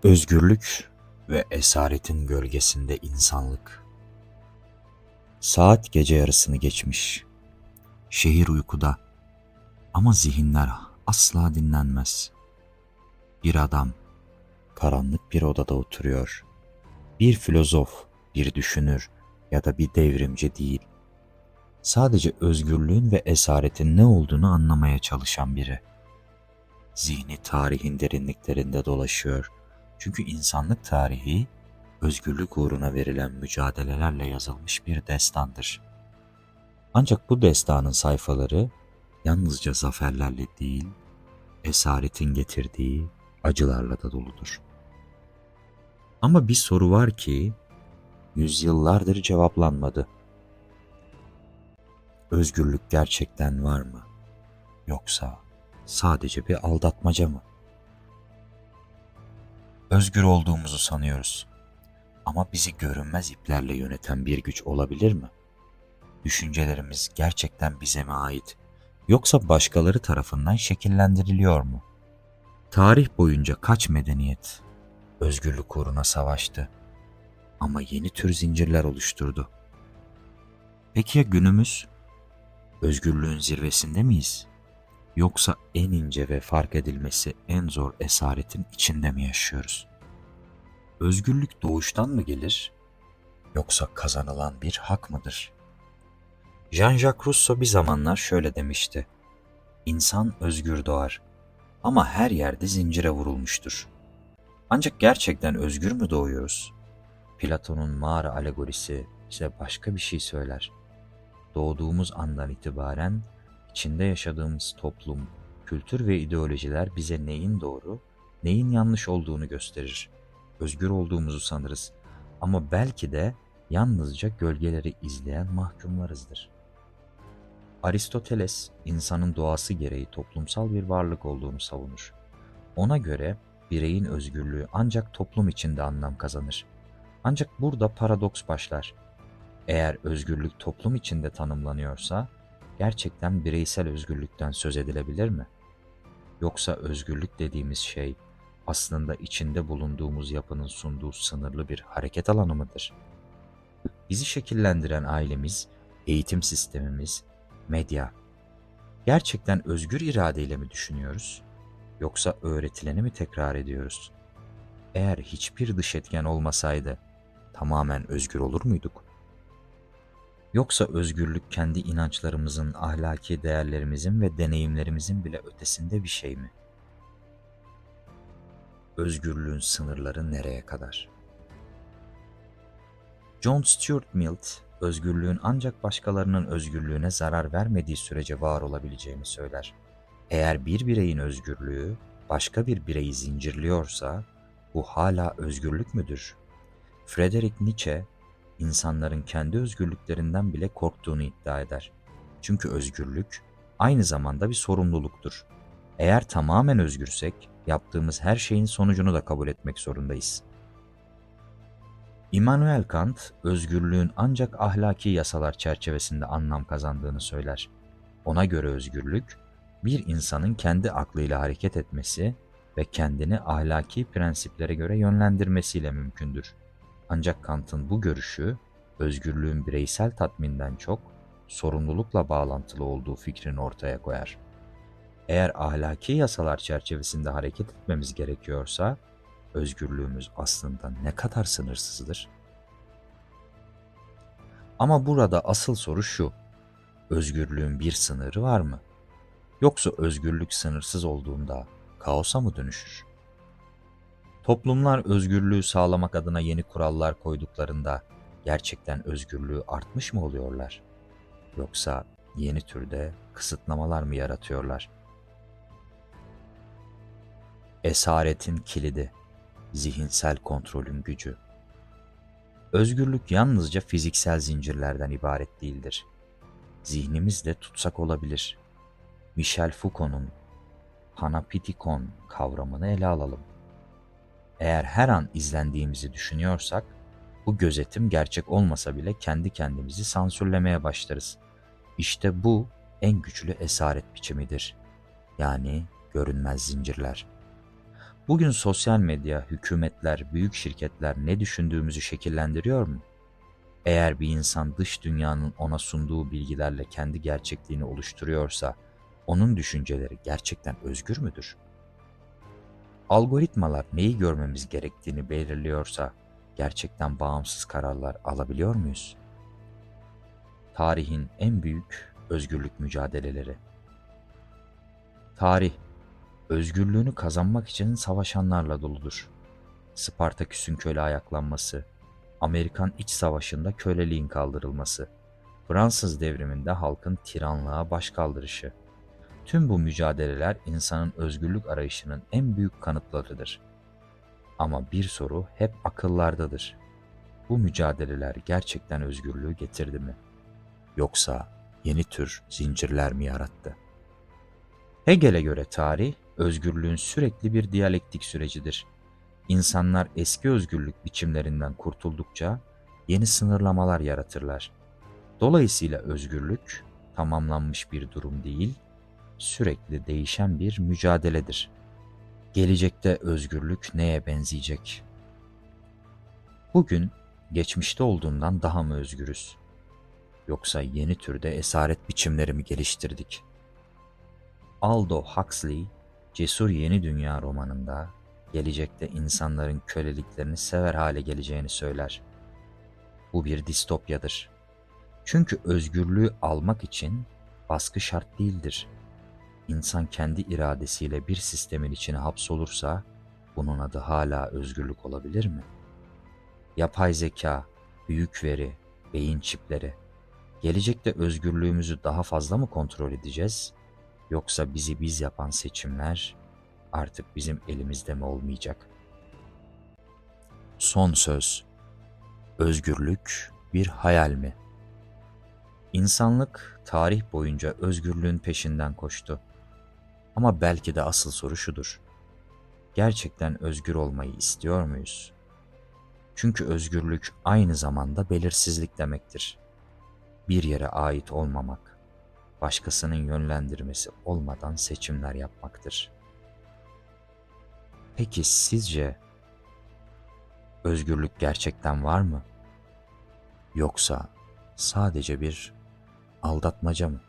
Özgürlük ve esaretin gölgesinde insanlık. Saat gece yarısını geçmiş. Şehir uykuda ama zihinler asla dinlenmez. Bir adam karanlık bir odada oturuyor. Bir filozof, bir düşünür ya da bir devrimci değil. Sadece özgürlüğün ve esaretin ne olduğunu anlamaya çalışan biri. Zihni tarihin derinliklerinde dolaşıyor. Çünkü insanlık tarihi özgürlük uğruna verilen mücadelelerle yazılmış bir destandır. Ancak bu destanın sayfaları yalnızca zaferlerle değil, esaretin getirdiği acılarla da doludur. Ama bir soru var ki yüzyıllardır cevaplanmadı. Özgürlük gerçekten var mı? Yoksa sadece bir aldatmaca mı? Özgür olduğumuzu sanıyoruz. Ama bizi görünmez iplerle yöneten bir güç olabilir mi? Düşüncelerimiz gerçekten bize mi ait? Yoksa başkaları tarafından şekillendiriliyor mu? Tarih boyunca kaç medeniyet özgürlük uğruna savaştı ama yeni tür zincirler oluşturdu. Peki ya günümüz? Özgürlüğün zirvesinde miyiz? Yoksa en ince ve fark edilmesi en zor esaretin içinde mi yaşıyoruz? Özgürlük doğuştan mı gelir? Yoksa kazanılan bir hak mıdır? Jean-Jacques Rousseau bir zamanlar şöyle demişti. İnsan özgür doğar ama her yerde zincire vurulmuştur. Ancak gerçekten özgür mü doğuyoruz? Platon'un mağara alegorisi bize başka bir şey söyler. Doğduğumuz andan itibaren içinde yaşadığımız toplum, kültür ve ideolojiler bize neyin doğru, neyin yanlış olduğunu gösterir. Özgür olduğumuzu sanırız ama belki de yalnızca gölgeleri izleyen mahkumlarızdır. Aristoteles, insanın doğası gereği toplumsal bir varlık olduğunu savunur. Ona göre bireyin özgürlüğü ancak toplum içinde anlam kazanır. Ancak burada paradoks başlar. Eğer özgürlük toplum içinde tanımlanıyorsa, gerçekten bireysel özgürlükten söz edilebilir mi? Yoksa özgürlük dediğimiz şey aslında içinde bulunduğumuz yapının sunduğu sınırlı bir hareket alanı mıdır? Bizi şekillendiren ailemiz, eğitim sistemimiz, medya. Gerçekten özgür iradeyle mi düşünüyoruz? Yoksa öğretileni mi tekrar ediyoruz? Eğer hiçbir dış etken olmasaydı tamamen özgür olur muyduk? Yoksa özgürlük kendi inançlarımızın, ahlaki değerlerimizin ve deneyimlerimizin bile ötesinde bir şey mi? Özgürlüğün sınırları nereye kadar? John Stuart Mill, özgürlüğün ancak başkalarının özgürlüğüne zarar vermediği sürece var olabileceğini söyler. Eğer bir bireyin özgürlüğü başka bir bireyi zincirliyorsa, bu hala özgürlük müdür? Friedrich Nietzsche, insanların kendi özgürlüklerinden bile korktuğunu iddia eder. Çünkü özgürlük aynı zamanda bir sorumluluktur. Eğer tamamen özgürsek, yaptığımız her şeyin sonucunu da kabul etmek zorundayız. Immanuel Kant, özgürlüğün ancak ahlaki yasalar çerçevesinde anlam kazandığını söyler. Ona göre özgürlük, bir insanın kendi aklıyla hareket etmesi ve kendini ahlaki prensiplere göre yönlendirmesiyle mümkündür. Ancak Kant'ın bu görüşü, özgürlüğün bireysel tatminden çok, sorumlulukla bağlantılı olduğu fikrini ortaya koyar. Eğer ahlaki yasalar çerçevesinde hareket etmemiz gerekiyorsa, özgürlüğümüz aslında ne kadar sınırsızdır? Ama burada asıl soru şu, özgürlüğün bir sınırı var mı? Yoksa özgürlük sınırsız olduğunda kaosa mı dönüşür? Toplumlar özgürlüğü sağlamak adına yeni kurallar koyduklarında gerçekten özgürlüğü artmış mı oluyorlar? Yoksa yeni türde kısıtlamalar mı yaratıyorlar? Esaretin kilidi, zihinsel kontrolün gücü. Özgürlük yalnızca fiziksel zincirlerden ibaret değildir. Zihnimiz de tutsak olabilir. Michel Foucault'un Panoptikon kavramını ele alalım. Eğer her an izlendiğimizi düşünüyorsak, bu gözetim gerçek olmasa bile kendi kendimizi sansürlemeye başlarız. İşte bu en güçlü esaret biçimidir. Yani görünmez zincirler. Bugün sosyal medya, hükümetler, büyük şirketler ne düşündüğümüzü şekillendiriyor mu? Eğer bir insan dış dünyanın ona sunduğu bilgilerle kendi gerçekliğini oluşturuyorsa, onun düşünceleri gerçekten özgür müdür? Algoritmalar neyi görmemiz gerektiğini belirliyorsa, gerçekten bağımsız kararlar alabiliyor muyuz? Tarihin en büyük özgürlük mücadeleleri. Tarih, özgürlüğünü kazanmak için savaşanlarla doludur. Spartaküs'ün köle ayaklanması, Amerikan İç Savaşı'nda köleliğin kaldırılması, Fransız devriminde halkın tiranlığa başkaldırışı. Tüm bu mücadeleler insanın özgürlük arayışının en büyük kanıtlarıdır. Ama bir soru hep akıllardadır. Bu mücadeleler gerçekten özgürlüğü getirdi mi? Yoksa yeni tür zincirler mi yarattı? Hegel'e göre tarih, özgürlüğün sürekli bir diyalektik sürecidir. İnsanlar eski özgürlük biçimlerinden kurtuldukça yeni sınırlamalar yaratırlar. Dolayısıyla özgürlük tamamlanmış bir durum değil, sürekli değişen bir mücadeledir. Gelecekte özgürlük neye benzeyecek? Bugün geçmişte olduğundan daha mı özgürüz? Yoksa yeni türde esaret biçimleri mi geliştirdik? Aldous Huxley, Cesur Yeni Dünya romanında gelecekte insanların köleliklerini sever hale geleceğini söyler. Bu bir distopyadır. Çünkü özgürlüğü almak için baskı şart değildir. İnsan kendi iradesiyle bir sistemin içine hapsolursa bunun adı hala özgürlük olabilir mi? Yapay zeka, büyük veri, beyin çipleri, gelecekte özgürlüğümüzü daha fazla mı kontrol edeceğiz? Yoksa bizi biz yapan seçimler artık bizim elimizde mi olmayacak? Son söz. Özgürlük bir hayal mi? İnsanlık tarih boyunca özgürlüğün peşinden koştu. Ama belki de asıl soru şudur. Gerçekten özgür olmayı istiyor muyuz? Çünkü özgürlük aynı zamanda belirsizlik demektir. Bir yere ait olmamak, başkasının yönlendirmesi olmadan seçimler yapmaktır. Peki sizce özgürlük gerçekten var mı? Yoksa sadece bir aldatmaca mı?